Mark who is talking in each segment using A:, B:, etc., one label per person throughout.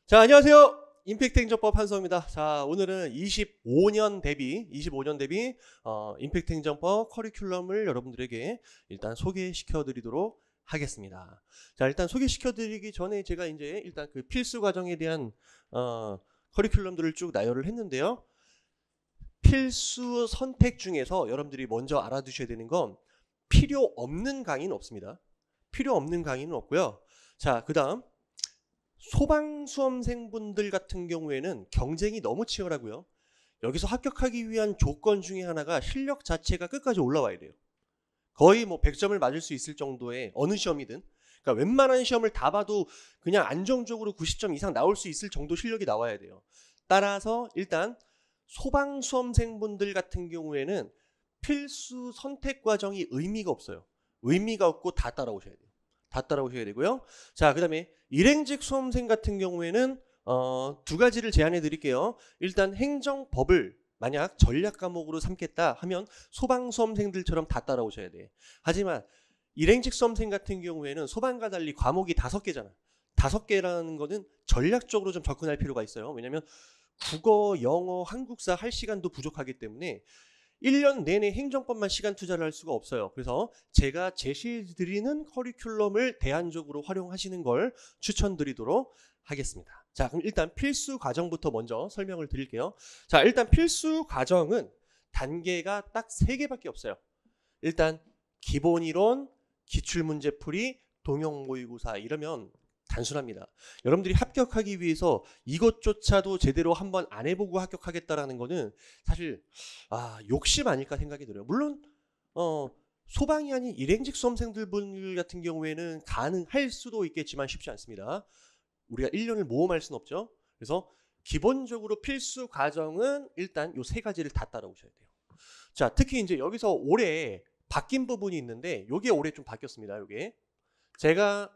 A: 자, 안녕하세요. 임팩트 행정법 한서입니다. 자, 오늘은 25년 대비 임팩트 행정법 커리큘럼을 여러분들에게 일단 소개시켜 드리도록 하겠습니다. 자, 일단 소개시켜 드리기 전에 제가 이제 일단 그 필수 과정에 대한 커리큘럼들을 쭉 나열을 했는데요. 필수 선택 중에서 여러분들이 먼저 알아두셔야 되는 건 필요 없는 강의는 없습니다. 필요 없는 강의는 없고요. 자, 그다음 소방수험생분들 같은 경우에는 경쟁이 너무 치열하고요. 여기서 합격하기 위한 조건 중에 하나가 실력 자체가 끝까지 올라와야 돼요. 거의 뭐 100점을 맞을 수 있을 정도의 어느 시험이든, 그러니까 웬만한 시험을 다 봐도 그냥 안정적으로 90점 이상 나올 수 있을 정도 실력이 나와야 돼요. 따라서 일단 소방수험생분들 같은 경우에는 필수 선택 과정이 의미가 없어요. 의미가 없고 다 따라오셔야 돼요. 다 따라오셔야 되고요. 자, 그 다음에 일행직 수험생 같은 경우에는 두 가지를 제안해 드릴게요. 일단 행정법을 만약 전략 과목으로 삼겠다 하면 소방수험생들처럼 다 따라오셔야 돼. 하지만 일행직 수험생 같은 경우에는 소방과 달리 과목이 5개잖아. 5개라는 거는 전략적으로 좀 접근할 필요가 있어요. 왜냐하면 국어, 영어, 한국사 할 시간도 부족하기 때문에 1년 내내 행정법만 시간 투자를 할 수가 없어요. 그래서 제가 제시드리는 커리큘럼을 대안적으로 활용하시는 걸 추천드리도록 하겠습니다. 자, 그럼 일단 필수 과정부터 먼저 설명을 드릴게요. 자, 일단 필수 과정은 단계가 딱 3개밖에 없어요. 일단 기본이론, 기출문제풀이, 동형모의고사 이러면 단순합니다. 여러분들이 합격하기 위해서 이것조차도 제대로 한번 안 해보고 합격하겠다라는 거는 사실 욕심 아닐까 생각이 들어요. 물론 소방이 아닌 일행직 수험생들 같은 경우에는 가능할 수도 있겠지만 쉽지 않습니다. 우리가 1년을 모험할 수는 없죠. 그래서 기본적으로 필수 과정은 일단 요 3가지를 다 따라오셔야 돼요. 자, 특히 이제 여기서 올해 바뀐 부분이 있는데 요게 올해 좀 바뀌었습니다. 요게 제가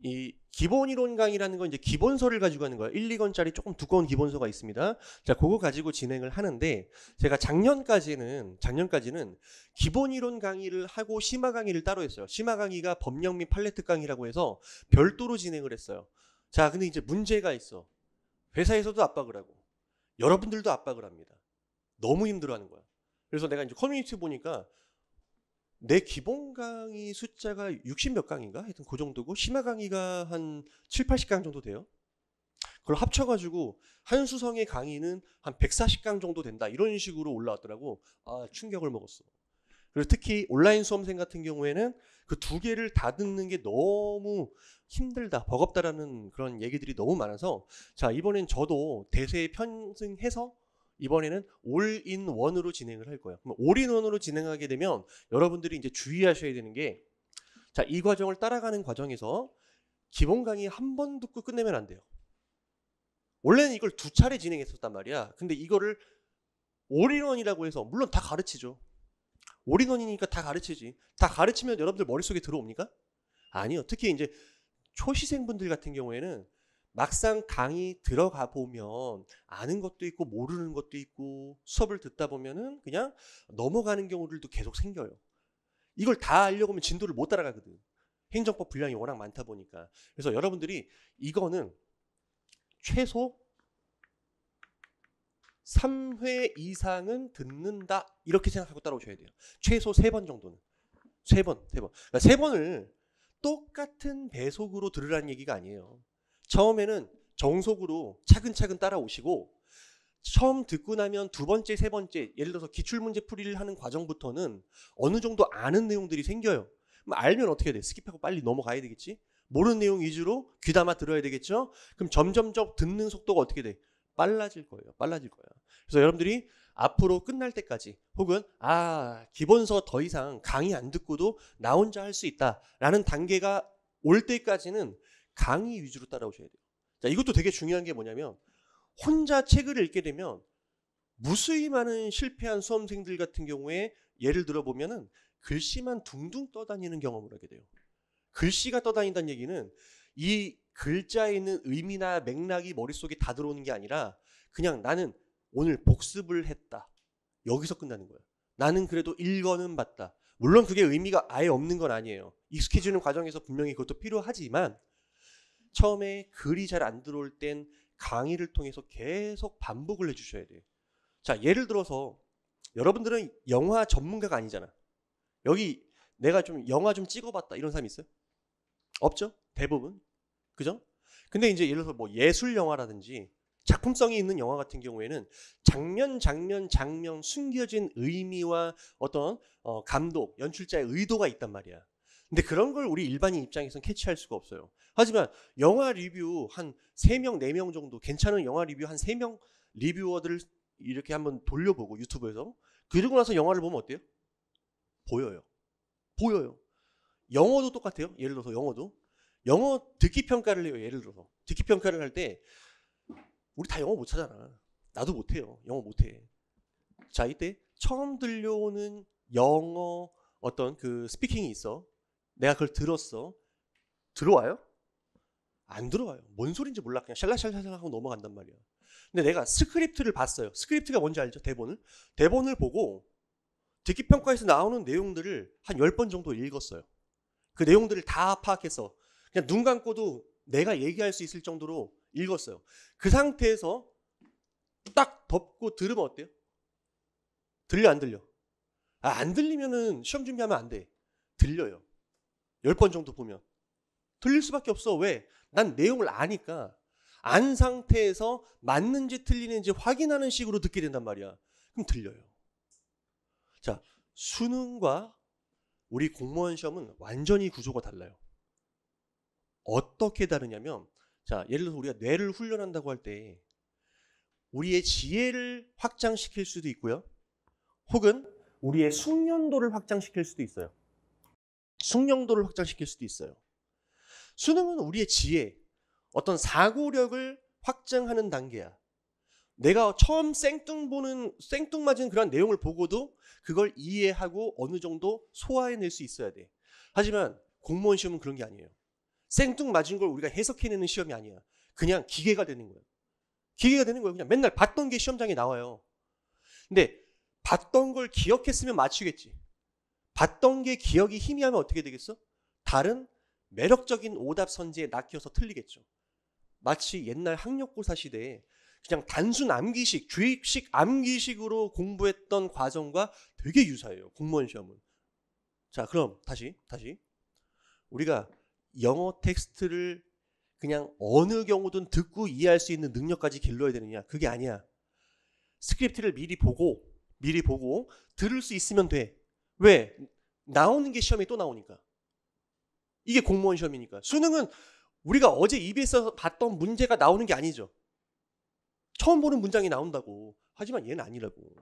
A: 이 기본이론 강의라는 건 이제 기본서를 가지고 하는 거예요. 1, 2권짜리 조금 두꺼운 기본서가 있습니다. 자, 그거 가지고 진행을 하는데 제가 작년까지는 기본이론 강의를 하고 심화 강의를 따로 했어요. 심화 강의가 법령 및 팔레트 강의라고 해서 별도로 진행을 했어요. 자, 근데 이제 문제가 있어. 회사에서도 압박을 하고 여러분들도 압박을 합니다. 너무 힘들어하는 거야. 그래서 내가 이제 커뮤니티 보니까 내 기본 강의 숫자가 60몇 강인가? 하여튼 그 정도고 심화 강의가 한 7, 80강 정도 돼요. 그걸 합쳐가지고 한 수성의 강의는 한 140강 정도 된다. 이런 식으로 올라왔더라고. 충격을 먹었어. 그리고 특히 온라인 수험생 같은 경우에는 그 2개를 다 듣는 게 너무 힘들다, 버겁다라는 그런 얘기들이 너무 많아서 자, 이번엔 저도 대세에 편승해서 이번에는 올인원으로 진행을 할 거예요. 그럼 올인원으로 진행하게 되면 여러분들이 이제 주의하셔야 되는 게 자, 이 과정을 따라가는 과정에서 기본 강의 한 번 듣고 끝내면 안 돼요. 원래는 이걸 2차례 진행했었단 말이야. 근데 이거를 올인원이라고 해서 물론 다 가르치죠. 올인원이니까 다 가르치지. 다 가르치면 여러분들 머릿속에 들어옵니까? 아니요. 특히 이제 초시생분들 같은 경우에는 막상 강의 들어가 보면 아는 것도 있고 모르는 것도 있고 수업을 듣다 보면은 그냥 넘어가는 경우들도 계속 생겨요. 이걸 다 알려고 하면 진도를 못 따라가거든. 행정법 분량이 워낙 많다 보니까. 그래서 여러분들이 이거는 최소 3회 이상은 듣는다 이렇게 생각하고 따라오셔야 돼요. 최소 3번 정도는. 3번. 그러니까 3번을 똑같은 배속으로 들으라는 얘기가 아니에요. 처음에는 정속으로 차근차근 따라오시고 처음 듣고 나면 2번째, 3번째 예를 들어서 기출문제 풀이를 하는 과정부터는 어느 정도 아는 내용들이 생겨요. 그럼 알면 어떻게 돼? 스킵하고 빨리 넘어가야 되겠지? 모르는 내용 위주로 귀담아 들어야 되겠죠? 그럼 점점점 듣는 속도가 어떻게 돼? 빨라질 거예요. 그래서 여러분들이 앞으로 끝날 때까지 혹은 기본서 더 이상 강의 안 듣고도 나 혼자 할 수 있다라는 단계가 올 때까지는 강의 위주로 따라오셔야 돼요. 자, 이것도 되게 중요한 게 뭐냐면 혼자 책을 읽게 되면 무수히 많은 실패한 수험생들 같은 경우에 예를 들어 보면은 글씨만 둥둥 떠다니는 경험을 하게 돼요. 글씨가 떠다닌다는 얘기는 이 글자에 있는 의미나 맥락이 머릿속에 다 들어오는 게 아니라 그냥 나는 오늘 복습을 했다. 여기서 끝나는 거예요. 나는 그래도 읽어는 봤다. 물론 그게 의미가 아예 없는 건 아니에요. 익숙해지는 과정에서 분명히 그것도 필요하지만 처음에 글이 잘 안 들어올 땐 강의를 통해서 계속 반복을 해주셔야 돼요. 자, 예를 들어서 여러분들은 영화 전문가가 아니잖아. 여기 내가 좀 영화 좀 찍어봤다 이런 사람 있어요? 없죠? 대부분. 그죠? 근데 이제 예를 들어서 뭐 예술 영화라든지 작품성이 있는 영화 같은 경우에는 장면 숨겨진 의미와 어떤 감독, 연출자의 의도가 있단 말이야. 근데 그런 걸 우리 일반인 입장에서는 캐치할 수가 없어요. 하지만 영화 리뷰 한 3명, 4명 정도 괜찮은 영화 리뷰 한 3명 리뷰어들을 이렇게 한번 돌려보고 유튜브에서 그러고 나서 영화를 보면 어때요? 보여요. 보여요. 영어도 똑같아요. 예를 들어서 영어 듣기 평가를 해요. 예를 들어서 듣기 평가를 할 때 우리 다 영어 못하잖아. 나도 못해요. 영어 못해. 자, 이때 처음 들려오는 영어 어떤 그 스피킹이 있어. 내가 그걸 들었어. 들어와요? 안 들어와요. 뭔 소린지 몰라. 그냥 샬라샬라 하고 넘어간단 말이야. 근데 내가 스크립트를 봤어요. 스크립트가 뭔지 알죠? 대본을 보고 듣기 평가에서 나오는 내용들을 한 10번 정도 읽었어요. 그 내용들을 다 파악해서 그냥 눈 감고도 내가 얘기할 수 있을 정도로 읽었어요. 그 상태에서 딱 덮고 들으면 어때요? 들려 안 들려? 안 들리면은 시험 준비하면 안 돼. 들려요. 10번 정도 보면. 들릴 수밖에 없어. 왜? 난 내용을 아니까. 안 상태에서 맞는지 틀리는지 확인하는 식으로 듣게 된단 말이야. 그럼 들려요. 자, 수능과 우리 공무원 시험은 완전히 구조가 달라요. 어떻게 다르냐면, 자, 예를 들어서 우리가 뇌를 훈련한다고 할 때 우리의 지혜를 확장시킬 수도 있고요. 혹은 우리의 숙련도를 확장시킬 수도 있어요. 숙련도를 확장시킬 수도 있어요. 수능은 우리의 지혜, 어떤 사고력을 확장하는 단계야. 내가 처음 생뚱맞은 그런 내용을 보고도 그걸 이해하고 어느 정도 소화해낼 수 있어야 돼. 하지만 공무원 시험은 그런 게 아니에요. 생뚱맞은 걸 우리가 해석해내는 시험이 아니야. 그냥 기계가 되는 거야. 기계가 되는 거예요. 그냥 맨날 봤던 게 시험장에 나와요. 근데 봤던 걸 기억했으면 맞추겠지. 봤던 게 기억이 희미하면 어떻게 되겠어? 다른 매력적인 오답 선지에 낚여서 틀리겠죠. 마치 옛날 학력고사 시대에 그냥 단순 암기식, 주입식 암기식으로 공부했던 과정과 되게 유사해요. 공무원 시험은. 자, 그럼 다시 우리가 영어 텍스트를 그냥 어느 경우든 듣고 이해할 수 있는 능력까지 길러야 되느냐? 그게 아니야. 스크립트를 미리 보고 들을 수 있으면 돼. 왜? 나오는 게 시험에 또 나오니까. 이게 공무원 시험이니까. 수능은 우리가 어제 EBS에서 봤던 문제가 나오는 게 아니죠. 처음 보는 문장이 나온다고. 하지만 얘는 아니라고.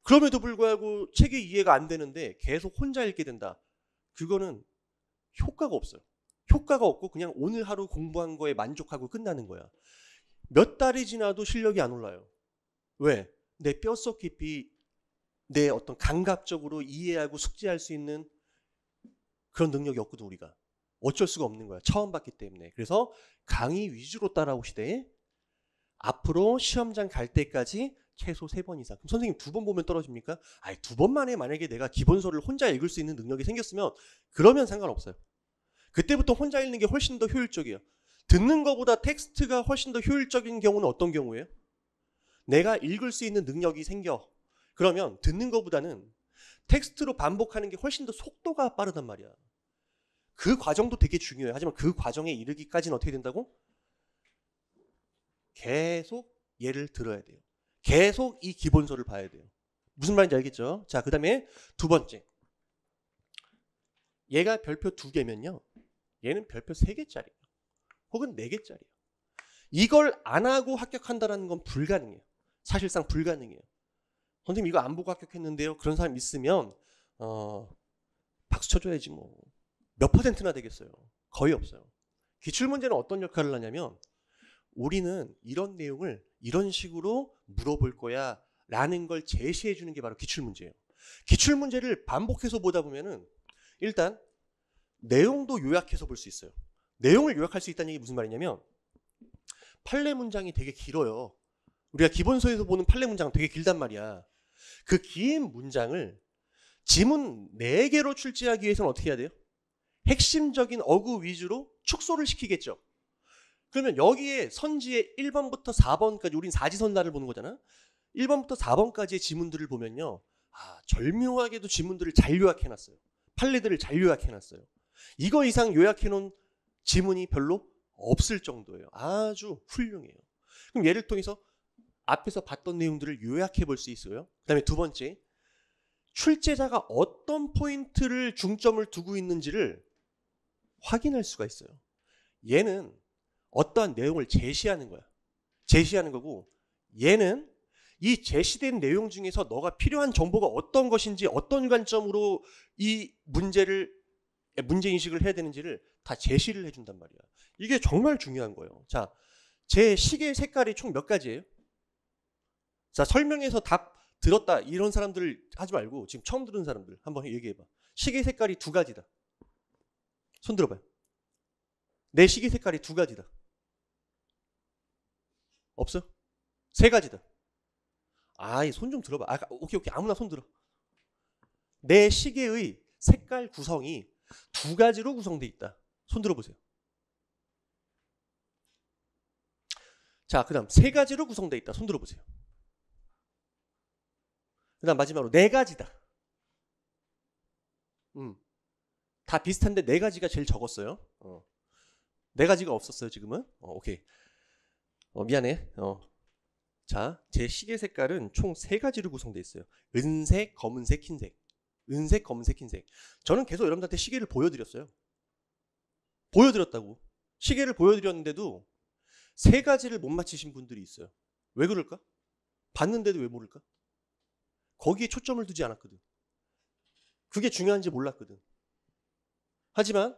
A: 그럼에도 불구하고 책이 이해가 안 되는데 계속 혼자 읽게 된다. 그거는 효과가 없어요. 효과가 없고 그냥 오늘 하루 공부한 거에 만족하고 끝나는 거야. 몇 달이 지나도 실력이 안 올라요. 왜? 내 뼛속 깊이 내 어떤 감각적으로 이해하고 숙지할 수 있는 그런 능력이 없거든 우리가. 어쩔 수가 없는 거야. 처음 봤기 때문에. 그래서 강의 위주로 따라오시되 앞으로 시험장 갈 때까지 최소 3번 이상. 그럼 선생님 2번 보면 떨어집니까? 아니 2번 만에 만약에 내가 기본서를 혼자 읽을 수 있는 능력이 생겼으면 그러면 상관없어요. 그때부터 혼자 읽는 게 훨씬 더 효율적이에요. 듣는 것보다 텍스트가 훨씬 더 효율적인 경우는 어떤 경우예요? 내가 읽을 수 있는 능력이 생겨. 그러면 듣는 것보다는 텍스트로 반복하는 게 훨씬 더 속도가 빠르단 말이야. 그 과정도 되게 중요해요. 하지만 그 과정에 이르기까지는 어떻게 된다고? 계속 얘를 들어야 돼요. 계속 이 기본서를 봐야 돼요. 무슨 말인지 알겠죠? 자, 그 다음에 2번째. 얘가 별표 2개면요. 얘는 별표 3개짜리예요. 혹은 4개짜리예요. 이걸 안 하고 합격한다는 건 불가능해요. 사실상 불가능해요. 선생님 이거 안 보고 합격했는데요. 그런 사람 있으면 박수 쳐줘야지 뭐. 몇 %나 되겠어요? 거의 없어요. 기출문제는 어떤 역할을 하냐면 우리는 이런 내용을 이런 식으로 물어볼 거야 라는 걸 제시해 주는 게 바로 기출문제예요. 기출문제를 반복해서 보다 보면은 일단 내용도 요약해서 볼 수 있어요. 내용을 요약할 수 있다는 얘기 무슨 말이냐면 판례 문장이 되게 길어요. 우리가 기본서에서 보는 판례 문장 되게 길단 말이야. 그 긴 문장을 지문 4개로 출제하기 위해서는 어떻게 해야 돼요? 핵심적인 어구 위주로 축소를 시키겠죠. 그러면 여기에 선지의 1번부터 4번까지 우린 사지선다를 보는 거잖아. 1번부터 4번까지의 지문들을 보면요. 절묘하게도 지문들을 잘 요약해놨어요. 판례들을 잘 요약해놨어요. 이거 이상 요약해놓은 지문이 별로 없을 정도예요. 아주 훌륭해요. 그럼 얘를 통해서 앞에서 봤던 내용들을 요약해 볼 수 있어요. 그 다음에 두 번째, 출제자가 어떤 포인트를 중점을 두고 있는지를 확인할 수가 있어요. 얘는 어떠한 내용을 제시하는 거야. 제시하는 거고, 얘는 이 제시된 내용 중에서 너가 필요한 정보가 어떤 것인지, 어떤 관점으로 이 문제인식을 해야 되는지를 다 제시를 해준단 말이야. 이게 정말 중요한 거예요. 자, 제 시계 색깔이 총 몇 가지예요? 자, 설명해서 답 들었다 이런 사람들 하지 말고 지금 처음 들은 사람들 한번 얘기해봐. 시계 색깔이 두 가지다. 손 들어봐요. 내 시계 색깔이 두 가지다. 없어? 세 가지다. 손 좀 들어봐. 오케이. 아무나 손 들어. 내 시계의 색깔 구성이 두 가지로 구성되어 있다. 손 들어보세요. 자, 그 다음 세 가지로 구성되어 있다. 손 들어보세요. 그 다음 마지막으로 네 가지다. 다 비슷한데 네 가지가 제일 적었어요. 네 가지가 없었어요, 지금은. 오케이. 미안해. 자, 제 시계 색깔은 총 세 가지로 구성되어 있어요. 은색, 검은색, 흰색. 은색, 검은색, 흰색. 저는 계속 여러분들한테 시계를 보여드렸어요. 보여드렸다고. 시계를 보여드렸는데도 세 가지를 못 맞히신 분들이 있어요. 왜 그럴까? 봤는데도 왜 모를까? 거기에 초점을 두지 않았거든. 그게 중요한지 몰랐거든. 하지만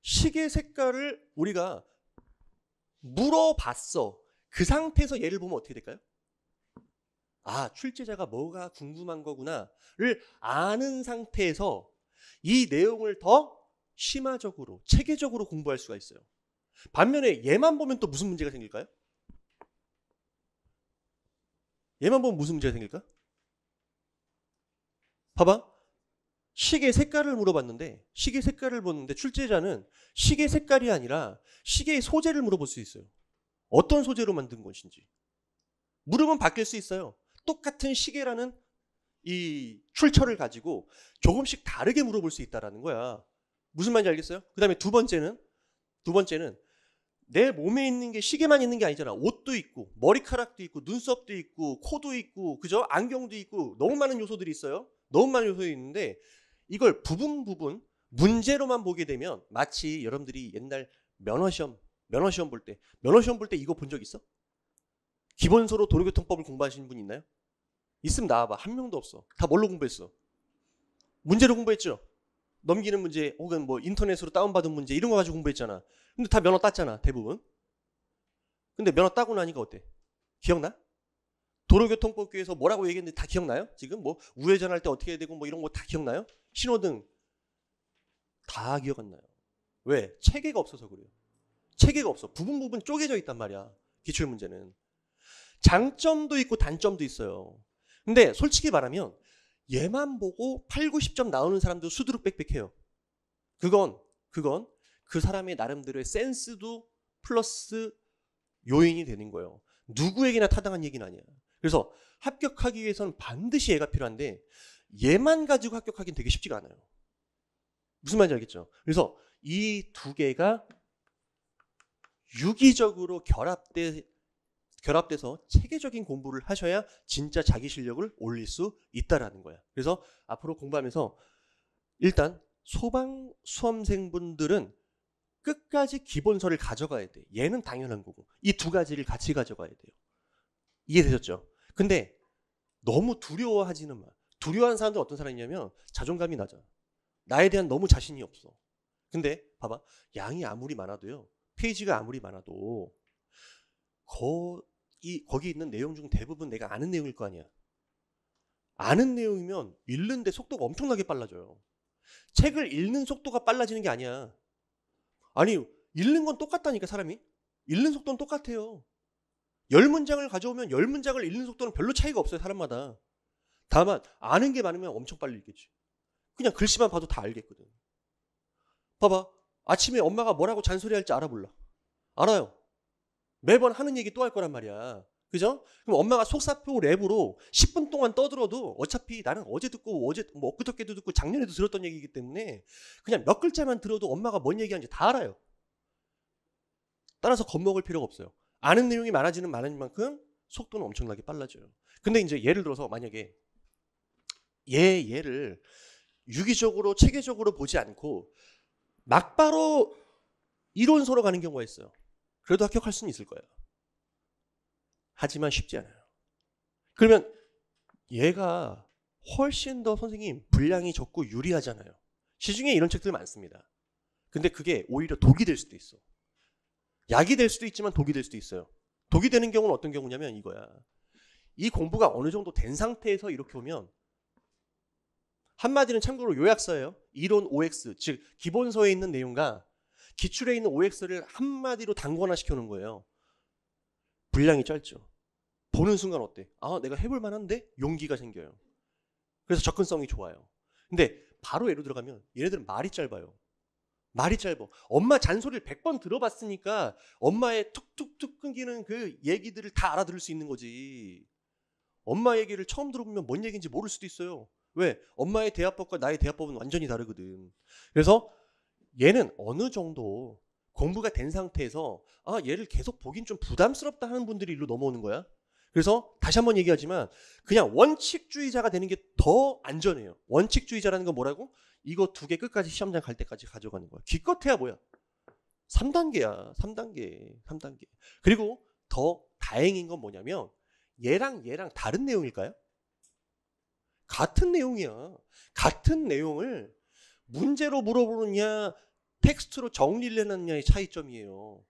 A: 시계 색깔을 우리가 물어봤어. 그 상태에서 얘를 보면 어떻게 될까요? 출제자가 뭐가 궁금한 거구나를 아는 상태에서 이 내용을 더 심화적으로, 체계적으로 공부할 수가 있어요. 반면에 얘만 보면 또 무슨 문제가 생길까요? 얘만 보면 무슨 문제가 생길까? 봐봐. 시계 색깔을 물어봤는데, 시계 색깔을 보는데 출제자는 시계 색깔이 아니라 시계의 소재를 물어볼 수 있어요. 어떤 소재로 만든 것인지. 물으면 바뀔 수 있어요. 똑같은 시계라는 이 출처를 가지고 조금씩 다르게 물어볼 수 있다는 거야. 무슨 말인지 알겠어요? 그 다음에 두 번째는 내 몸에 있는 게 시계만 있는 게 아니잖아. 옷도 있고 머리카락도 있고 눈썹도 있고 코도 있고 그죠? 안경도 있고 너무 많은 요소들이 있어요. 너무 많은 요소들이 있는데 이걸 부분 문제로만 보게 되면 마치 여러분들이 옛날 면허시험 볼 때 이거 본 적 있어? 기본서로 도로교통법을 공부하시는 분 있나요? 있으면 나와봐. 한 명도 없어. 다 뭘로 공부했어? 문제로 공부했죠? 넘기는 문제 혹은 뭐 인터넷으로 다운받은 문제 이런 거 가지고 공부했잖아. 근데 다 면허 땄잖아. 대부분. 근데 면허 따고 나니까 어때? 기억나? 도로교통법규에서 뭐라고 얘기했는데 다 기억나요? 지금 뭐 우회전할 때 어떻게 해야 되고 뭐 이런 거 다 기억나요? 신호등 다 기억 안 나요. 왜? 체계가 없어서 그래요. 체계가 없어. 부분 쪼개져 있단 말이야. 기출문제는. 장점도 있고 단점도 있어요. 근데 솔직히 말하면 얘만 보고 8, 90점 나오는 사람도 수두룩 빽빽해요. 그건 그 사람의 나름대로의 센스도 플러스 요인이 되는 거예요. 누구에게나 타당한 얘기는 아니야. 그래서 합격하기 위해서는 반드시 얘가 필요한데 얘만 가지고 합격하기는 되게 쉽지가 않아요. 무슨 말인지 알겠죠? 그래서 이 두 개가 유기적으로 결합돼서 체계적인 공부를 하셔야 진짜 자기 실력을 올릴 수 있다라는 거야. 그래서 앞으로 공부하면서 일단 소방 수험생분들은 끝까지 기본서를 가져가야 돼. 얘는 당연한 거고 이 두 가지를 같이 가져가야 돼요. 이해되셨죠? 근데 너무 두려워하지는 마. 두려워하는 사람들은 어떤 사람이냐면 자존감이 낮아. 나에 대한 너무 자신이 없어. 근데 봐봐. 양이 아무리 많아도요. 페이지가 아무리 많아도 거기 있는 내용 중 대부분 내가 아는 내용일 거 아니야. 아는 내용이면 읽는데 속도가 엄청나게 빨라져요. 책을 읽는 속도가 빨라지는 게 아니야. 아니 읽는 건 똑같다니까 사람이. 읽는 속도는 똑같아요. 10문장을 가져오면 10문장을 읽는 속도는 별로 차이가 없어요. 사람마다. 다만 아는 게 많으면 엄청 빨리 읽겠지. 그냥 글씨만 봐도 다 알겠거든. 봐봐. 아침에 엄마가 뭐라고 잔소리할지 알아 몰라? 알아요. 매번 하는 얘기 또 할 거란 말이야. 그죠? 그럼 엄마가 속사포 랩으로 10분 동안 떠들어도 어차피 나는 어제 듣고 어제 뭐 엊그저께도 듣고 작년에도 들었던 얘기이기 때문에 그냥 몇 글자만 들어도 엄마가 뭔 얘기하는지 다 알아요. 따라서 겁먹을 필요가 없어요. 아는 내용이 많아지는 만큼 속도는 엄청나게 빨라져요. 근데 이제 예를 들어서 만약에 얘를 유기적으로 체계적으로 보지 않고 막바로 이론서로 가는 경우가 있어요. 그래도 합격할 수는 있을 거예요. 하지만 쉽지 않아요. 그러면 얘가 훨씬 더 선생님 분량이 적고 유리하잖아요. 시중에 이런 책들 많습니다. 근데 그게 오히려 독이 될 수도 있어. 약이 될 수도 있지만 독이 될 수도 있어요. 독이 되는 경우는 어떤 경우냐면 이거야. 이 공부가 어느 정도 된 상태에서 이렇게 오면 한마디는 참고로 요약서예요. 이론 OX, 즉 기본서에 있는 내용과 기출에 있는 OX를 한마디로 단권화 시켜놓은 거예요. 분량이 짧죠. 보는 순간 어때? 아, 내가 해볼 만한데? 용기가 생겨요. 그래서 접근성이 좋아요. 근데 바로 예로 들어가면 얘네들은 말이 짧아요. 말이 짧아. 엄마 잔소리를 100번 들어봤으니까 엄마의 툭툭툭 끊기는 그 얘기들을 다 알아들을 수 있는 거지. 엄마 얘기를 처음 들어보면 뭔 얘기인지 모를 수도 있어요. 왜? 엄마의 대화법과 나의 대화법은 완전히 다르거든. 그래서 얘는 어느 정도 공부가 된 상태에서 아, 얘를 계속 보긴 좀 부담스럽다 하는 분들이 일로 넘어오는 거야. 그래서 다시 한번 얘기하지만 그냥 원칙주의자가 되는 게 더 안전해요. 원칙주의자라는 건 뭐라고? 이거 두 개 끝까지 시험장 갈 때까지 가져가는 거야. 기껏해야 뭐야? 3단계야. 3단계. 그리고 더 다행인 건 뭐냐면 얘랑 다른 내용일까요? 같은 내용이야. 같은 내용을 문제로 물어보느냐 텍스트로 정리를 해놨냐의 차이점이에요.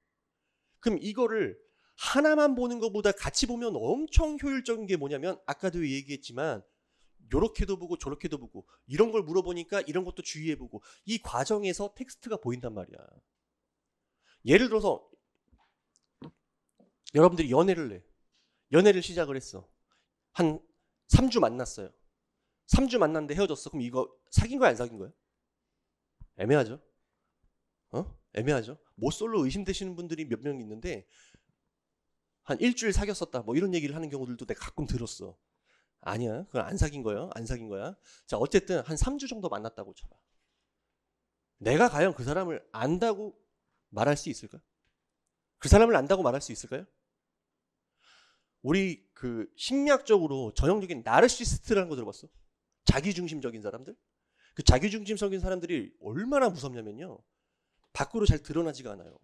A: 그럼 이거를 하나만 보는 것보다 같이 보면 엄청 효율적인 게 뭐냐면 아까도 얘기했지만 요렇게도 보고 저렇게도 보고 이런 걸 물어보니까 이런 것도 주의해보고 이 과정에서 텍스트가 보인단 말이야. 예를 들어서 여러분들이 연애를 시작을 했어. 한 3주 만났어요. 3주 만났는데 헤어졌어. 그럼 이거 사귄 거야 안 사귄 거야? 애매하죠. 애매하죠. 모쏠로 의심되시는 분들이 몇 명 있는데 한 일주일 사귀었었다 뭐 이런 얘기를 하는 경우들도 내가 가끔 들었어. 아니야. 그건 안 사귄 거예요. 안 사귄 거야. 자, 어쨌든 한 3주 정도 만났다고 쳐봐. 내가 과연 그 사람을 안다고 말할 수 있을까? 그 사람을 안다고 말할 수 있을까요? 우리 그 심리학적으로 전형적인 나르시시스트라는 거 들어봤어? 자기중심적인 사람들? 그 자기중심적인 사람들이 얼마나 무섭냐면요. 밖으로 잘 드러나지가 않아요.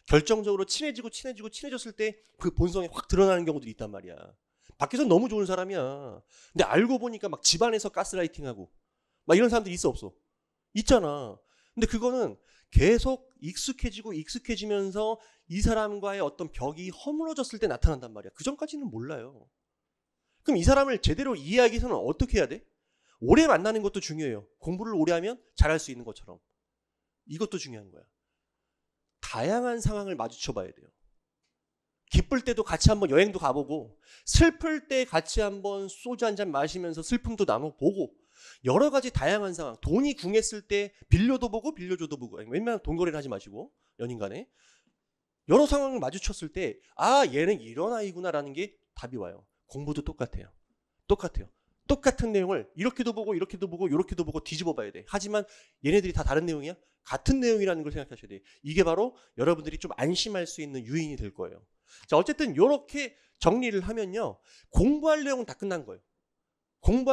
A: 결정적으로 친해졌을 때 그 본성이 확 드러나는 경우들이 있단 말이야. 밖에서 너무 좋은 사람이야. 근데 알고 보니까 막 집안에서 가스라이팅하고 막 이런 사람들이 있어 없어? 있잖아. 근데 그거는 계속 익숙해지면서 이 사람과의 어떤 벽이 허물어졌을 때 나타난단 말이야. 그 전까지는 몰라요. 그럼 이 사람을 제대로 이해하기 위해서는 어떻게 해야 돼? 오래 만나는 것도 중요해요. 공부를 오래 하면 잘할 수 있는 것처럼. 이것도 중요한 거야. 다양한 상황을 마주쳐 봐야 돼요. 기쁠 때도 같이 한번 여행도 가보고 슬플 때 같이 한번 소주 한잔 마시면서 슬픔도 나눠보고 여러 가지 다양한 상황. 돈이 궁했을 때 빌려도 보고 빌려줘도 보고 웬만하면 돈 거래를 하지 마시고 연인 간에 여러 상황을 마주쳤을 때 아 얘는 이런 아이구나라는 게 답이 와요. 공부도 똑같아요. 똑같은 내용을 이렇게도 보고 이렇게도 보고 이렇게도 보고 뒤집어 봐야 돼. 하지만 얘네들이 다 다른 내용이야? 같은 내용이라는 걸 생각하셔야 돼. 이게 바로 여러분들이 좀 안심할 수 있는 유인이 될 거예요. 자, 어쨌든 이렇게 정리를 하면요. 공부할 내용은 다 끝난 거예요. 그럼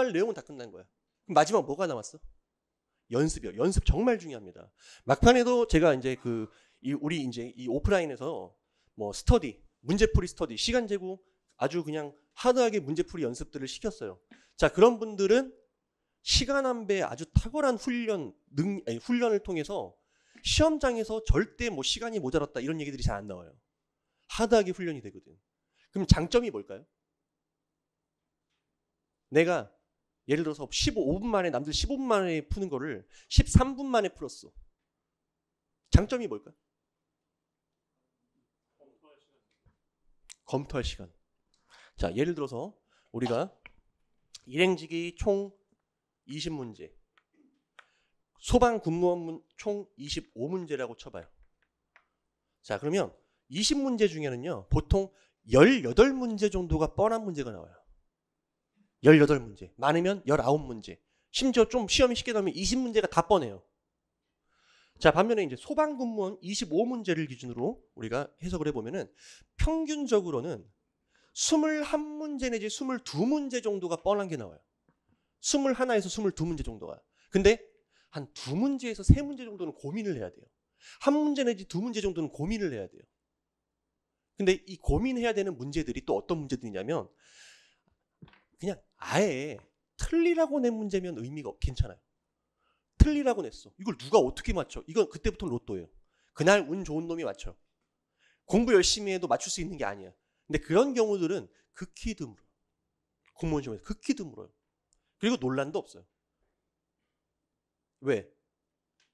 A: 마지막 뭐가 남았어? 연습이요. 연습 정말 중요합니다. 막판에도 제가 이제 우리 이제 이 오프라인에서 뭐 스터디, 문제풀이 스터디, 시간 재고 아주 그냥 하드하게 문제풀이 연습들을 시켰어요. 자, 그런 분들은 시간 안배에 아주 탁월한 훈련을 통해서 시험장에서 절대 뭐 시간이 모자랐다 이런 얘기들이 잘 안 나와요. 하드하게 훈련이 되거든. 그럼 장점이 뭘까요? 내가 예를 들어서 15분 만에 남들 15분 만에 푸는 거를 13분 만에 풀었어. 장점이 뭘까요? 검토할 시간. 자, 예를 들어서 우리가 일행지기 총 20문제. 소방 군무원 총 25문제라고 쳐봐요. 자, 그러면 20문제 중에는요, 보통 18문제 정도가 뻔한 문제가 나와요. 18문제. 많으면 19문제. 심지어 좀 시험이 쉽게 나오면 20문제가 다 뻔해요. 자, 반면에 이제 소방 군무원 25문제를 기준으로 우리가 해석을 해보면은 평균적으로는 21문제 내지 22문제 정도가 뻔한 게 나와요. 21에서 22문제 정도가. 근데 한 2문제에서 3문제 정도는 고민을 해야 돼요. 1문제 내지 2문제 정도는 고민을 해야 돼요. 근데 이 고민해야 되는 문제들이 또 어떤 문제들이냐면 그냥 아예 틀리라고 낸 문제면 의미가 괜찮아요. 틀리라고 냈어. 이걸 누가 어떻게 맞춰? 이건 그때부터 로또예요. 그날 운 좋은 놈이 맞춰. 공부 열심히 해도 맞출 수 있는 게 아니야. 근데 그런 경우들은 극히 드물어요. 공무원 시험에서 극히 드물어요. 그리고 논란도 없어요. 왜?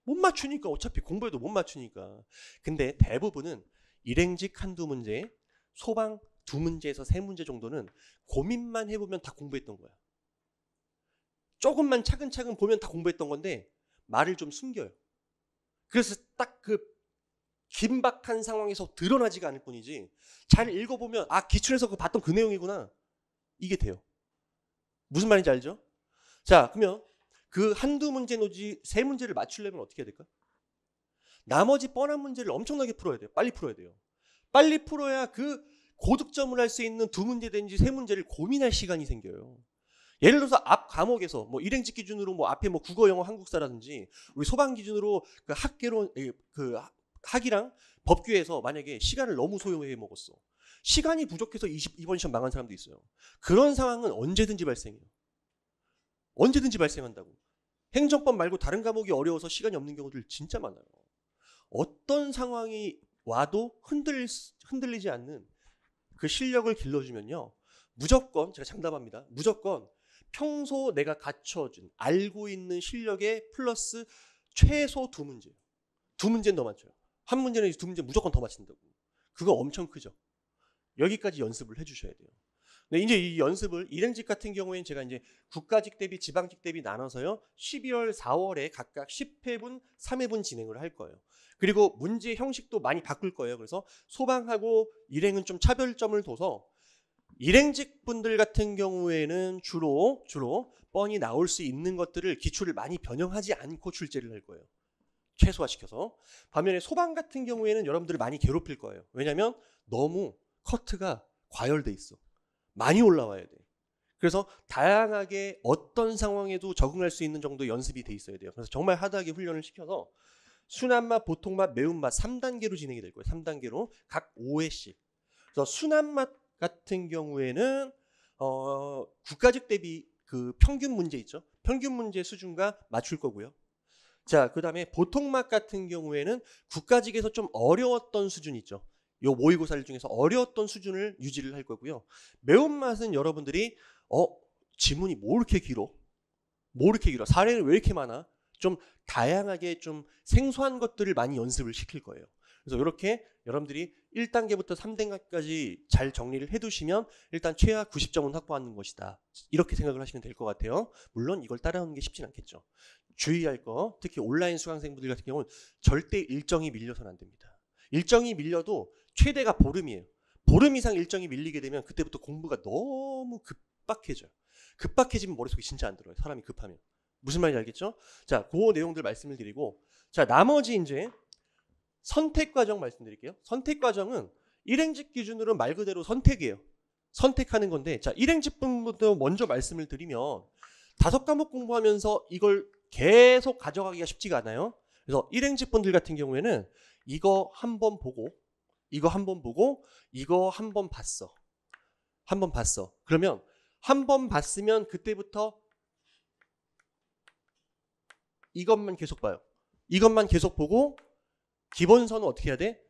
A: 못 맞추니까. 어차피 공부해도 못 맞추니까. 근데 대부분은 일행직 한두 문제, 소방 2문제에서 3문제 정도는 고민만 해보면 다 공부했던 거야. 조금만 차근차근 보면 다 공부했던 건데 말을 좀 숨겨요. 그래서 딱 그 긴박한 상황에서 드러나지가 않을 뿐이지 잘 읽어보면 아, 기출에서 봤던 그 내용이구나. 이게 돼요. 무슨 말인지 알죠? 자, 그러면 그 한두 문제 내지 3문제를 맞추려면 어떻게 해야 될까? 나머지 뻔한 문제를 엄청나게 풀어야 돼요. 빨리 풀어야 돼요. 빨리 풀어야 그 고득점을 할 수 있는 2문제든지 3문제를 고민할 시간이 생겨요. 예를 들어서 앞 과목에서 뭐 일행직 기준으로 뭐 앞에 뭐 국어, 영어, 한국사라든지 우리 소방 기준으로 그 학계론 그 학이랑 법규에서 만약에 시간을 너무 소요해 먹었어. 시간이 부족해서 이번 시험 망한 사람도 있어요. 그런 상황은 언제든지 발생해요. 언제든지 발생한다고. 행정법 말고 다른 과목이 어려워서 시간이 없는 경우들 진짜 많아요. 어떤 상황이 와도 흔들리지 않는 그 실력을 길러주면요. 무조건 제가 장담합니다. 무조건 평소 내가 갖춰준 알고 있는 실력에 플러스 최소 2문제예요. 2문제는 더 맞춰요. 1문제는 2문제 무조건 더 맞춘다고. 그거 엄청 크죠. 여기까지 연습을 해주셔야 돼요. 네, 이제 이 연습을 일행직 같은 경우에는 제가 이제 국가직 대비 지방직 대비 나눠서요. 12월, 4월에 각각 10회분, 3회분 진행을 할 거예요. 그리고 문제 형식도 많이 바꿀 거예요. 그래서 소방하고 일행은 좀 차별점을 둬서 일행직 분들 같은 경우에는 주로 뻔히 나올 수 있는 것들을 기출을 많이 변형하지 않고 출제를 할 거예요. 최소화시켜서. 반면에 소방 같은 경우에는 여러분들을 많이 괴롭힐 거예요. 왜냐하면 너무 커트가 과열돼 있어. 많이 올라와야 돼. 그래서 다양하게 어떤 상황에도 적응할 수 있는 정도 연습이 돼 있어야 돼요. 그래서 정말 하드하게 훈련을 시켜서 순한맛, 보통맛, 매운맛 3단계로 진행이 될 거예요. 3단계로 각 5회씩. 그래서 순한맛 같은 경우에는 국가직 대비 그 평균 문제 있죠. 평균 문제 수준과 맞출 거고요. 자, 그 다음에 보통맛 같은 경우에는 국가직에서 좀 어려웠던 수준 있죠. 요 모의고사를 중에서 어려웠던 수준을 유지를 할 거고요. 매운맛은 여러분들이 지문이 뭐 이렇게 길어? 뭐 이렇게 길어? 사례는 왜 이렇게 많아? 좀 다양하게 좀 생소한 것들을 많이 연습을 시킬 거예요. 그래서 이렇게 여러분들이 1단계부터 3단계까지 잘 정리를 해두시면 일단 최하 90점은 확보하는 것이다. 이렇게 생각을 하시면 될 것 같아요. 물론 이걸 따라오는 게 쉽진 않겠죠. 주의할 거, 특히 온라인 수강생분들 같은 경우는 절대 일정이 밀려서는 안 됩니다. 일정이 밀려도 최대가 보름이에요. 보름 이상 일정이 밀리게 되면 그때부터 공부가 너무 급박해져요. 급박해지면 머릿속이 진짜 안 들어요. 사람이 급하면. 무슨 말인지 알겠죠? 자, 그 내용들 말씀을 드리고, 자, 나머지 이제 선택 과정 말씀드릴게요. 선택 과정은 일행직 기준으로 말 그대로 선택이에요. 선택하는 건데, 자, 일행직 분부터 먼저 말씀을 드리면 5과목 공부하면서 이걸 계속 가져가기가 쉽지가 않아요. 그래서 일행직 분들 같은 경우에는 이거 한번 보고, 이거 한번 보고, 이거 한번 봤어. 한번 봤어. 그러면 한번 봤으면 그때부터 이것만 계속 봐요. 이것만 계속 보고 기본서는 어떻게 해야 돼?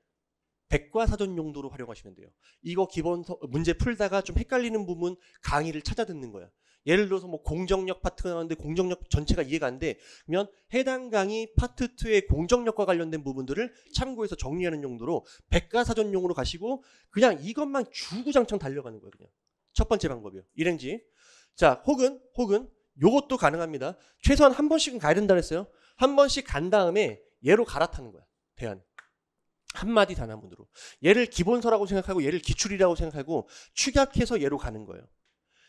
A: 백과사전 용도로 활용하시면 돼요. 이거 기본서 문제 풀다가 좀 헷갈리는 부분 강의를 찾아 듣는 거야. 예를 들어서 뭐 공정력 파트가 나왔는데 공정력 전체가 이해가 안 돼. 그러면 해당 강의 파트 2의 공정력과 관련된 부분들을 참고해서 정리하는 용도로 백과사전용으로 가시고 그냥 이것만 주구장창 달려가는 거예요. 그냥 첫 번째 방법이요. 일행지. 자, 혹은 요것도 가능합니다. 최소한 한 번씩은 가야 된다 그랬어요. 한 번씩 간 다음에 얘로 갈아타는 거야. 대안. 한마디 단화문으로. 얘를 기본서라고 생각하고 얘를 기출이라고 생각하고 축약해서 얘로 가는 거예요.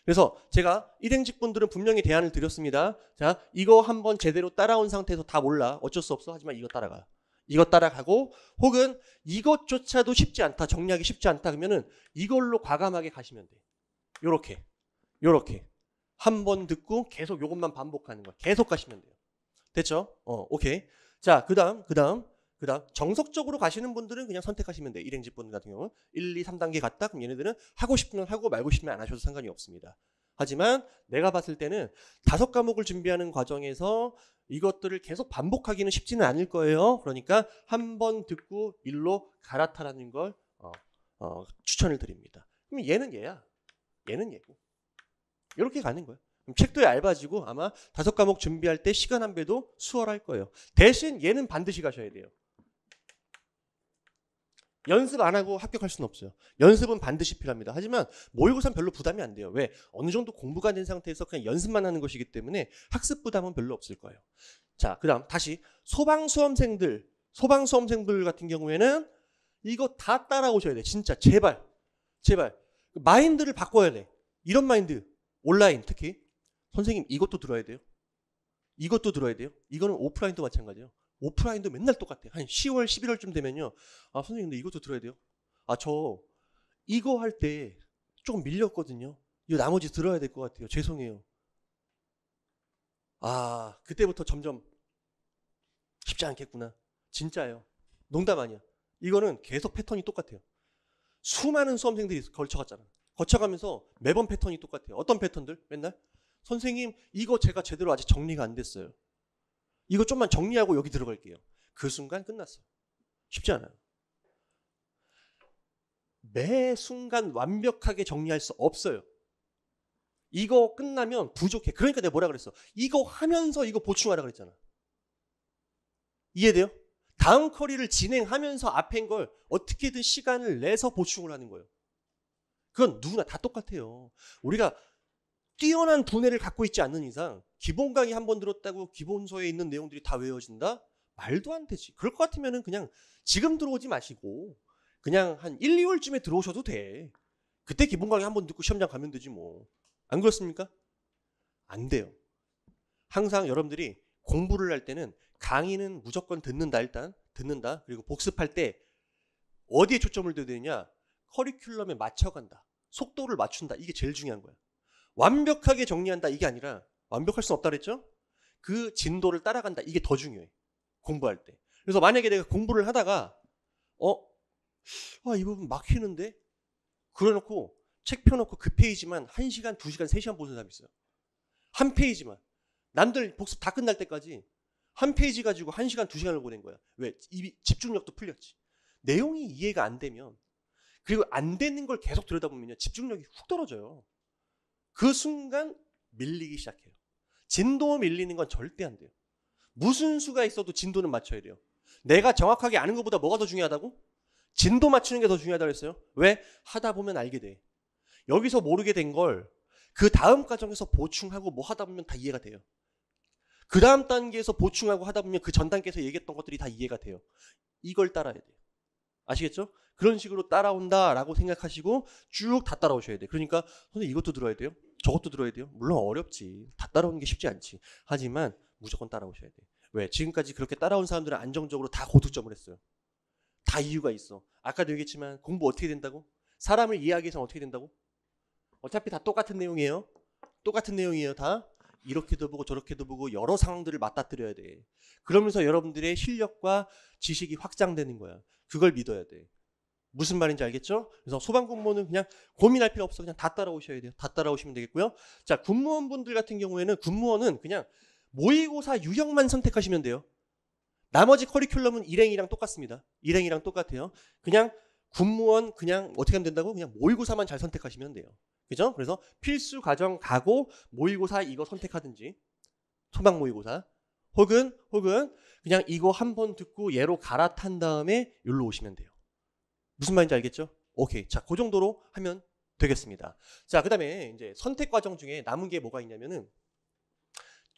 A: 그래서 제가 일행직 분들은 분명히 대안을 드렸습니다. 자, 이거 한번 제대로 따라온 상태에서 다 몰라. 어쩔 수 없어. 하지만 이거 따라가. 이거 따라가고 혹은 이것조차도 쉽지 않다. 정리하기 쉽지 않다. 그러면은 이걸로 과감하게 가시면 돼. 요렇게. 요렇게. 한 번 듣고 계속 요것만 반복하는 거야. 계속 가시면 돼요. 됐죠? 오케이. 자, 그다음 정석적으로 가시는 분들은 그냥 선택하시면 돼요. 일행직 분들 같은 경우는 1, 2, 3단계 갔다. 그럼 얘네들은 하고 싶으면 하고 말고 싶으면 안 하셔도 상관이 없습니다. 하지만 내가 봤을 때는 5과목을 준비하는 과정에서 이것들을 계속 반복하기는 쉽지는 않을 거예요. 그러니까 한 번 듣고 일로 갈아타라는 걸 추천을 드립니다. 그럼 얘는 얘야. 얘는 얘고. 이렇게 가는 거예요. 그럼 책도 얇아지고 아마 5과목 준비할 때 시간 한 배도 수월할 거예요. 대신 얘는 반드시 가셔야 돼요. 연습 안 하고 합격할 수는 없어요. 연습은 반드시 필요합니다. 하지만 모의고사는 별로 부담이 안 돼요. 왜? 어느 정도 공부가 된 상태에서 그냥 연습만 하는 것이기 때문에 학습 부담은 별로 없을 거예요. 자, 그 다음 다시 소방수험생들 같은 경우에는 이거 다 따라오셔야 돼. 진짜 제발 마인드를 바꿔야 돼. 이런 마인드. 온라인 특히 선생님 이것도 들어야 돼요. 이것도 들어야 돼요. 이거는 오프라인도 마찬가지예요. 오프라인도 맨날 똑같아. 한 10월, 11월쯤 되면요. 아, 선생님, 근데 이것도 들어야 돼요. 아, 저 이거 할 때 조금 밀렸거든요. 이거 나머지 들어야 될 것 같아요. 죄송해요. 아, 그때부터 점점 쉽지 않겠구나. 진짜예요. 농담 아니야. 이거는 계속 패턴이 똑같아요. 수많은 수험생들이 걸쳐갔잖아. 거쳐가면서 매번 패턴이 똑같아요. 어떤 패턴들? 맨날? 선생님, 이거 제가 제대로 아직 정리가 안 됐어요. 이거 좀만 정리하고 여기 들어갈게요. 그 순간 끝났어요. 쉽지 않아요. 매 순간 완벽하게 정리할 수 없어요. 이거 끝나면 부족해. 그러니까 내가 뭐라 그랬어? 이거 하면서 이거 보충하라 그랬잖아. 이해돼요? 다음 커리를 진행하면서 앞엔 걸 어떻게든 시간을 내서 보충을 하는 거예요. 그건 누구나 다 똑같아요. 우리가 뛰어난 두뇌를 갖고 있지 않는 이상 기본 강의 한 번 들었다고 기본서에 있는 내용들이 다 외워진다? 말도 안 되지. 그럴 것 같으면 그냥 지금 들어오지 마시고 그냥 한 1, 2월쯤에 들어오셔도 돼. 그때 기본 강의 한 번 듣고 시험장 가면 되지 뭐. 안 그렇습니까? 안 돼요. 항상 여러분들이 공부를 할 때는 강의는 무조건 듣는다. 일단 듣는다. 그리고 복습할 때 어디에 초점을 둬야 되느냐? 커리큘럼에 맞춰간다. 속도를 맞춘다. 이게 제일 중요한 거야. 완벽하게 정리한다 이게 아니라 완벽할 수는 없다 그랬죠? 그 진도를 따라간다 이게 더 중요해. 공부할 때. 그래서 만약에 내가 공부를 하다가 이 부분 막히는데? 그래놓고 책 펴놓고 그 페이지만 1시간, 2시간, 3시간 보는 사람 있어요. 한 페이지만. 남들 복습 다 끝날 때까지 한 페이지 가지고 1시간, 2시간을 보낸 거야. 왜? 이 집중력도 풀렸지. 내용이 이해가 안 되면 그리고 안 되는 걸 계속 들여다보면요. 집중력이 훅 떨어져요. 그 순간 밀리기 시작해요. 진도 밀리는 건 절대 안 돼요. 무슨 수가 있어도 진도는 맞춰야 돼요. 내가 정확하게 아는 것보다 뭐가 더 중요하다고? 진도 맞추는 게 더 중요하다고 했어요. 왜? 하다 보면 알게 돼. 여기서 모르게 된 걸 그 다음 과정에서 보충하고 뭐 하다 보면 다 이해가 돼요. 그 다음 단계에서 보충하고 하다 보면 그 전 단계에서 얘기했던 것들이 다 이해가 돼요. 이걸 따라야 돼요. 아시겠죠? 그런 식으로 따라온다라고 생각하시고 쭉 다 따라오셔야 돼요. 그러니까 선생님 이것도 들어야 돼요. 저것도 들어야 돼요. 물론 어렵지. 다 따라오는 게 쉽지 않지. 하지만 무조건 따라오셔야 돼요. 왜? 지금까지 그렇게 따라온 사람들은 안정적으로 다 고득점을 했어요. 다 이유가 있어. 아까도 얘기했지만 공부 어떻게 된다고? 사람을 이해하기 위해서는 어떻게 된다고? 어차피 다 똑같은 내용이에요. 똑같은 내용이에요. 다. 이렇게도 보고 저렇게도 보고 여러 상황들을 맞닥뜨려야 돼. 그러면서 여러분들의 실력과 지식이 확장되는 거야. 그걸 믿어야 돼. 무슨 말인지 알겠죠? 그래서 소방공무원은 그냥 고민할 필요 없어. 그냥 다 따라오셔야 돼요. 다 따라오시면 되겠고요. 자, 군무원분들 같은 경우에는 군무원은 그냥 모의고사 유형만 선택하시면 돼요. 나머지 커리큘럼은 일행이랑 똑같습니다. 일행이랑 똑같아요. 그냥 군무원 그냥 어떻게 하면 된다고? 그냥 모의고사만 잘 선택하시면 돼요. 그죠? 그래서 필수 과정 가고 모의고사 이거 선택하든지 소방 모의고사 혹은 그냥 이거 한 번 듣고 얘로 갈아탄 다음에 여기로 오시면 돼요. 무슨 말인지 알겠죠? 오케이. 자, 그 정도로 하면 되겠습니다. 자, 그 다음에 이제 선택 과정 중에 남은 게 뭐가 있냐면은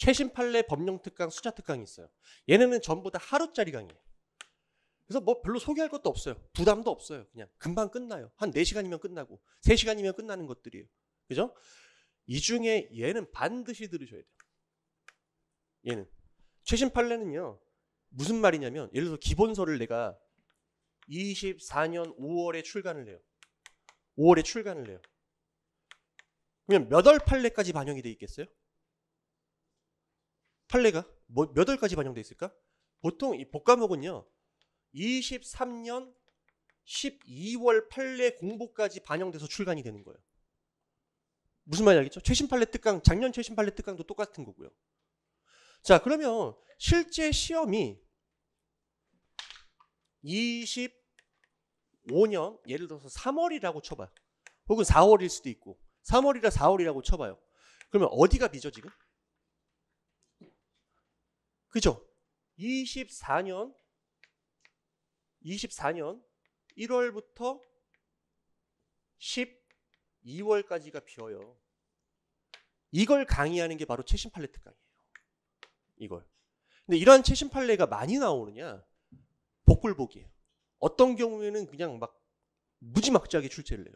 A: 최신 판례 법령 특강, 수자 특강이 있어요. 얘네는 전부 다 하루짜리 강의예요. 그래서 뭐 별로 소개할 것도 없어요. 부담도 없어요. 그냥 금방 끝나요. 한 4시간이면 끝나고 3시간이면 끝나는 것들이에요. 그죠? 이 중에 얘는 반드시 들으셔야 돼요. 얘는. 최신 판례는요. 무슨 말이냐면 예를 들어서 기본서를 내가 24년 5월에 출간을 해요. 5월에 출간을 해요. 그러면 몇 월 판례까지 반영이 돼 있겠어요? 판례가 몇 월까지 반영돼 있을까? 보통 이 복과목은요. 23년 12월 판례 공보까지 반영돼서 출간이 되는 거예요. 무슨 말인지 알겠죠? 최신 판례 특강, 작년 최신 판례 특강도 똑같은 거고요. 자, 그러면 실제 시험이 25년 예를 들어서 3월이라고 쳐봐요. 혹은 4월일 수도 있고 3월이라 4월이라고 쳐봐요. 그러면 어디가 비죠 지금? 그죠? 24년 1월부터 12월까지가 비어요. 이걸 강의하는 게 바로 최신 판례 특강이에요. 이걸. 근데 이러한 최신 판례가 많이 나오느냐? 복불복이에요. 어떤 경우에는 그냥 막 무지막지하게 출제를 해요.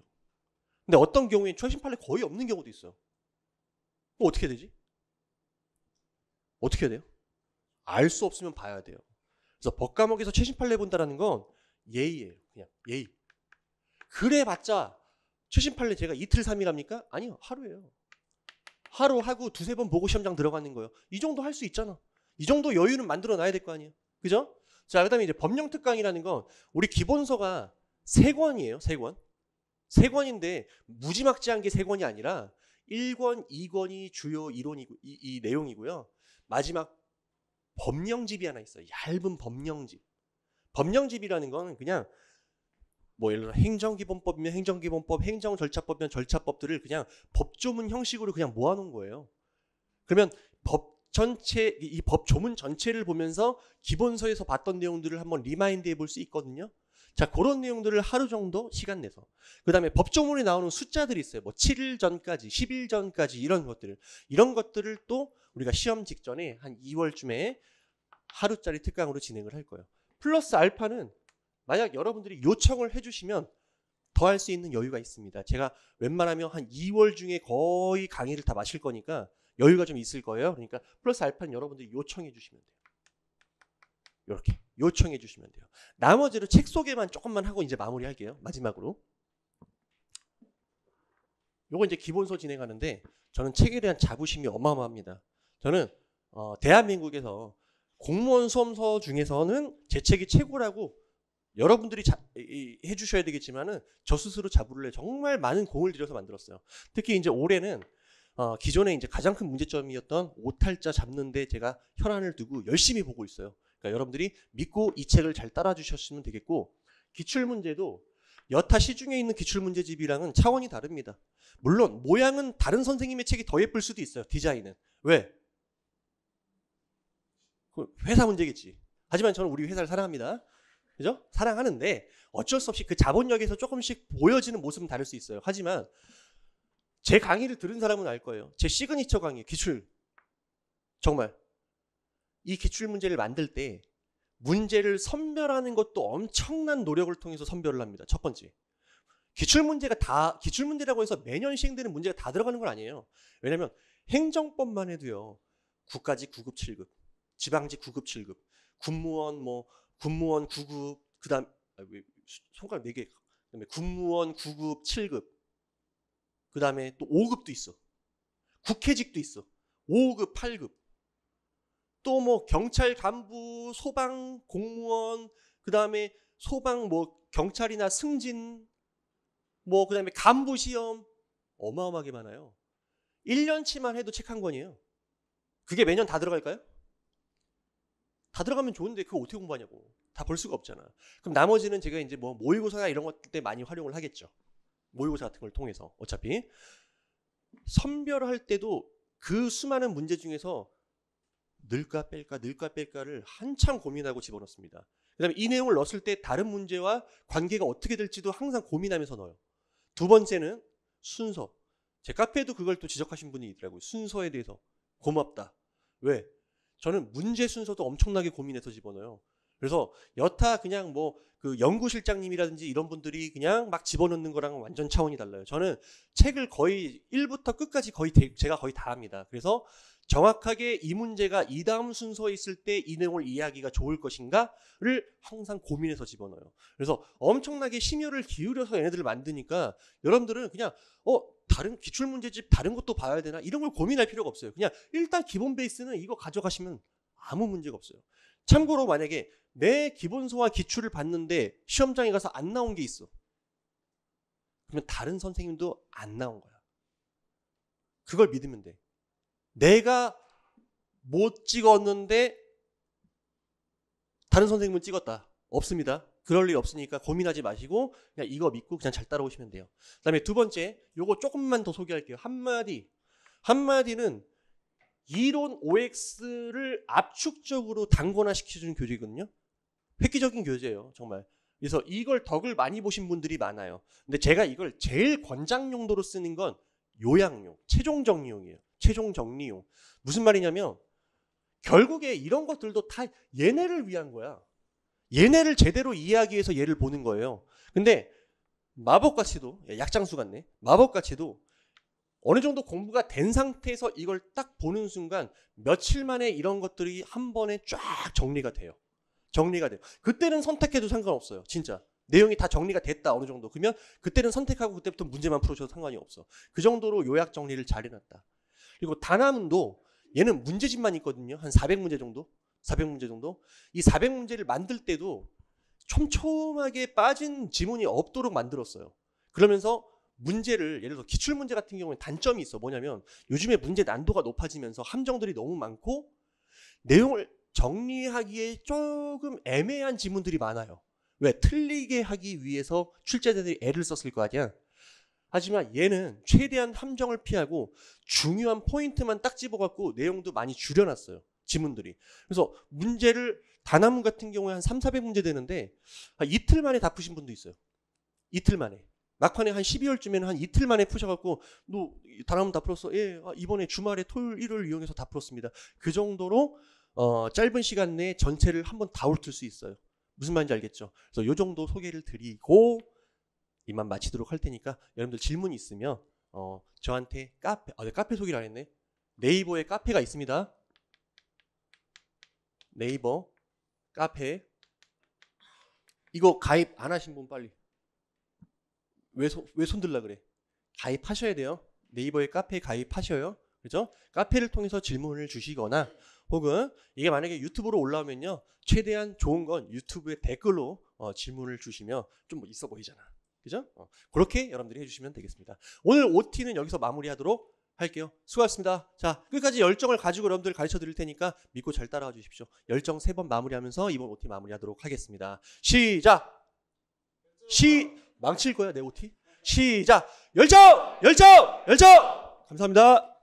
A: 근데 어떤 경우에는 최신 판례 거의 없는 경우도 있어요. 그럼 어떻게 되지? 어떻게 해야 돼요? 알 수 없으면 봐야 돼요. 그래서 법과목에서 최신 판례 본다라는 건 예의예요. 그냥 예의. 그래봤자 최신 판례 제가 이틀 3일 합니까? 아니요. 하루예요. 하루 하고 2-3번 보고 시험장 들어가는 거예요. 이 정도 할 수 있잖아. 이 정도 여유는 만들어 놔야 될 거 아니에요. 그죠? 자, 그다음에 이제 법령 특강이라는 건 우리 기본서가 3권이에요. 3권. 3권인데 무지막지한 게 3권이 아니라 1권, 2권이 주요 이론이고 이 내용이고요. 마지막 법령집이 하나 있어요. 얇은 법령집. 법령집이라는 거는 그냥 뭐 예를 들어 행정기본법이면 행정기본법, 행정절차법이면 절차법들을 그냥 법조문 형식으로 그냥 모아놓은 거예요. 그러면 법 전체, 이 법조문 전체를 보면서 기본서에서 봤던 내용들을 한번 리마인드 해볼 수 있거든요. 자, 그런 내용들을 하루 정도 시간 내서. 그 다음에 법조문에 나오는 숫자들이 있어요. 뭐 7일 전까지, 10일 전까지 이런 것들을 또 우리가 시험 직전에 한 2월쯤에 하루짜리 특강으로 진행을 할 거예요. 플러스 알파는 만약 여러분들이 요청을 해주시면 더 할 수 있는 여유가 있습니다. 제가 웬만하면 한 2월 중에 거의 강의를 다 마실 거니까 여유가 좀 있을 거예요. 그러니까 플러스 알파는 여러분들이 요청해 주시면 돼요. 이렇게 요청해 주시면 돼요. 나머지로 책 소개만 조금만 하고 이제 마무리할게요. 마지막으로. 요거 이제 기본서 진행하는데 저는 책에 대한 자부심이 어마어마합니다. 저는 대한민국에서 공무원 수험서 중에서는 제 책이 최고라고 여러분들이 해주셔야 되겠지만은 저 스스로 자부를 해 정말 많은 공을 들여서 만들었어요. 특히 이제 올해는 기존에 이제 가장 큰 문제점이었던 오탈자 잡는데 제가 혈안을 두고 열심히 보고 있어요. 그러니까 여러분들이 믿고 이 책을 잘 따라주셨으면 되겠고, 기출문제도 여타 시중에 있는 기출문제집이랑은 차원이 다릅니다. 물론 모양은 다른 선생님의 책이 더 예쁠 수도 있어요. 디자인은. 왜? 회사 문제겠지. 하지만 저는 우리 회사를 사랑합니다. 그죠? 사랑하는데 어쩔 수 없이 그 자본력에서 조금씩 보여지는 모습은 다를 수 있어요. 하지만 제 강의를 들은 사람은 알 거예요. 제 시그니처 강의, 기출. 정말 이 기출 문제를 만들 때 문제를 선별하는 것도 엄청난 노력을 통해서 선별을 합니다. 첫 번째. 기출 문제라고 해서 매년 시행되는 문제가 다 들어가는 건 아니에요. 왜냐면 행정법만 해도요. 국가직 9급 7급, 지방직 9급 7급, 군무원 9급, 그다음 손가락 4개. 그다음에 군무원 9급 7급. 그다음에 또 5급도 있어. 국회직도 있어. 5급 8급. 또 뭐 경찰 간부, 소방 공무원, 그다음에 소방 경찰이나 승진, 그다음에 간부 시험 어마어마하게 많아요. 1년치만 해도 책 한 권이에요. 그게 매년 다 들어갈까요? 다 들어가면 좋은데 그거 어떻게 공부하냐고. 다 볼 수가 없잖아. 그럼 나머지는 제가 이제 모의고사나 이런 것 때 많이 활용을 하겠죠. 모의고사 같은 걸 통해서. 어차피 선별할 때도 그 수많은 문제 중에서 넣을까 뺄까를 한참 고민하고 집어넣습니다. 그 다음에 이 내용을 넣었을 때 다른 문제와 관계가 어떻게 될지도 항상 고민하면서 넣어요. 두 번째는 순서. 제 카페에도 그걸 또 지적하신 분이 있더라고요. 순서에 대해서. 고맙다. 왜? 저는 문제 순서도 엄청나게 고민해서 집어넣어요. 그래서 여타 그냥 뭐 그 연구실장님이라든지 이런 분들이 그냥 막 집어넣는 거랑 완전 차원이 달라요. 저는 책을 거의 1부터 끝까지 제가 거의 다 합니다. 그래서 정확하게 이 문제가 이 다음 순서에 있을 때 이 내용을 이해하기가 좋을 것인가를 항상 고민해서 집어넣어요. 그래서 엄청나게 심혈을 기울여서 얘네들을 만드니까 여러분들은 그냥 다른 기출문제집 다른 것도 봐야 되나 이런 걸 고민할 필요가 없어요. 그냥 일단 기본 베이스는 이거 가져가시면 아무 문제가 없어요. 참고로 만약에 내 기본소와 기출을 봤는데 시험장에 가서 안 나온 게 있어. 그러면 다른 선생님도 안 나온 거야. 그걸 믿으면 돼. 내가 못 찍었는데 다른 선생님은 찍었다. 없습니다. 그럴 일 없으니까 고민하지 마시고 그냥 이거 믿고 그냥 잘 따라오시면 돼요. 그 다음에 두 번째, 요거 조금만 더 소개할게요. 한마디는 이론 OX를 압축적으로 단권화시켜주는 교재거든요. 획기적인 교재예요. 정말. 그래서 이걸 덕을 많이 보신 분들이 많아요. 근데 제가 이걸 제일 권장 용도로 쓰는 건 요약용, 최종 정리용이에요. 최종 정리용. 무슨 말이냐면 결국에 이런 것들도 다 얘네를 위한 거야. 얘네를 제대로 이해하기 위해서 얘를 보는 거예요. 근데 마법같이도, 약장수 같네. 마법같이도 어느 정도 공부가 된 상태에서 이걸 딱 보는 순간 며칠 만에 이런 것들이 한 번에 쫙 정리가 돼요. 그때는 선택해도 상관없어요. 진짜. 내용이 다 정리가 됐다 어느 정도. 그러면 그때는 선택하고 그때부터 문제만 풀어줘도 상관이 없어. 그 정도로 요약 정리를 잘 해놨다. 그리고 단화문도 얘는 문제집만 있거든요. 한 400문제 정도? 이 400문제를 만들 때도 촘촘하게 빠진 지문이 없도록 만들었어요. 그러면서 문제를 예를 들어 기출문제 같은 경우에 단점이 있어. 뭐냐면 요즘에 문제 난도가 높아지면서 함정들이 너무 많고 내용을 정리하기에 조금 애매한 지문들이 많아요. 왜? 틀리게 하기 위해서 출제자들이 애를 썼을 거 아니야. 하지만 얘는 최대한 함정을 피하고 중요한 포인트만 딱 집어갖고 내용도 많이 줄여놨어요. 지문들이. 그래서 문제를 단화문 같은 경우에 한 300~400문제 되는데 한 이틀 만에 다 푸신 분도 있어요. 이틀 만에. 막판에 한 12월쯤에는 한 이틀 만에 푸셔갖고 너 단화문 다 풀었어? 예, 이번에 주말에 토요일, 일요일 이용해서 다 풀었습니다. 그 정도로 짧은 시간 내에 전체를 한번 다 훑을 수 있어요. 무슨 말인지 알겠죠? 그래서 요 정도 소개를 드리고 이만 마치도록 할 테니까 여러분들 질문이 있으면 저한테 카페 소개를 안 했네. 네이버에 카페가 있습니다. 네이버 카페 이거 가입 안 하신 분 빨리. 왜 손들라 그래? 가입하셔야 돼요. 네이버에 카페에 가입하셔요. 그죠? 카페를 통해서 질문을 주시거나 혹은 이게 만약에 유튜브로 올라오면요. 최대한 좋은 건 유튜브에 댓글로 질문을 주시면 좀 뭐 있어 보이잖아. 그죠? 그렇게 여러분들이 해주시면 되겠습니다. 오늘 OT는 여기서 마무리하도록 할게요. 수고하셨습니다. 자, 끝까지 열정을 가지고 여러분들 가르쳐 드릴 테니까 믿고 잘 따라와 주십시오. 열정 3번 마무리하면서 이번 OT 마무리하도록 하겠습니다. 시작! 망칠 거야 내 OT. 시작! 열정! 감사합니다.